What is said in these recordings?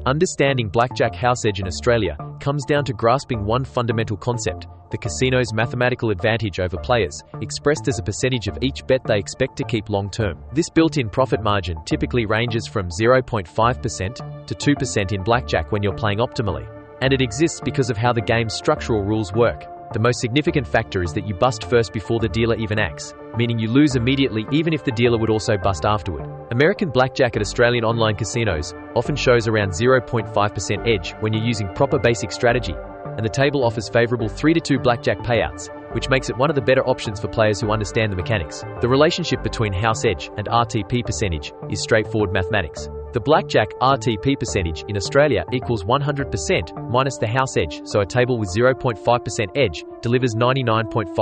Understanding blackjack house edge in Australia comes down to grasping one fundamental concept: the casino's mathematical advantage over players, expressed as a percentage of each bet they expect to keep long-term. This built-in profit margin typically ranges from 0.5% to 2% in blackjack when you're playing optimally. And it exists because of how the game's structural rules work. The most significant factor is that you bust first before the dealer even acts, meaning you lose immediately even if the dealer would also bust afterward. American blackjack at Australian online casinos often shows around 0.5% edge when you're using proper basic strategy, and the table offers favorable 3-2 blackjack payouts, which makes it one of the better options for players who understand the mechanics. The relationship between house edge and RTP percentage is straightforward mathematics. The blackjack RTP percentage in Australia equals 100% minus the house edge, so a table with 0.5% edge delivers 99.5%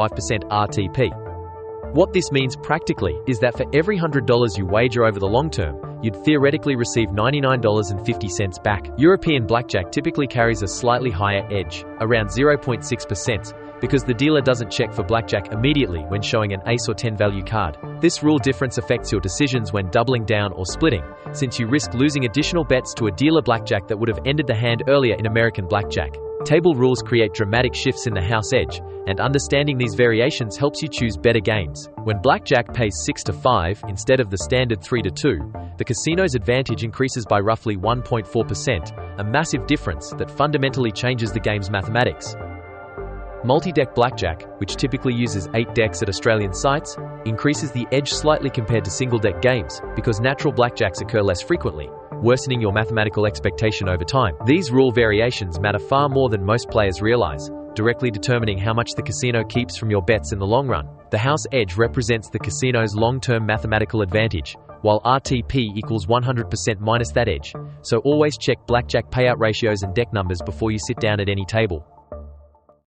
RTP. What this means practically is that for every $100 you wager over the long term, you'd theoretically receive $99.50 back. European blackjack typically carries a slightly higher edge, around 0.6%, because the dealer doesn't check for blackjack immediately when showing an ace or 10 value card. This rule difference affects your decisions when doubling down or splitting, since you risk losing additional bets to a dealer blackjack that would have ended the hand earlier in American blackjack. Table rules create dramatic shifts in the house edge, and understanding these variations helps you choose better games. When blackjack pays 6-5 instead of the standard 3-2, the casino's advantage increases by roughly 1.4%, a massive difference that fundamentally changes the game's mathematics. Multi-deck blackjack, which typically uses 8 decks at Australian sites, increases the edge slightly compared to single-deck games because natural blackjacks occur less frequently, worsening your mathematical expectation over time. These rule variations matter far more than most players realize, directly determining how much the casino keeps from your bets in the long run. The house edge represents the casino's long-term mathematical advantage, while RTP equals 100% minus that edge, so always check blackjack payout ratios and deck numbers before you sit down at any table.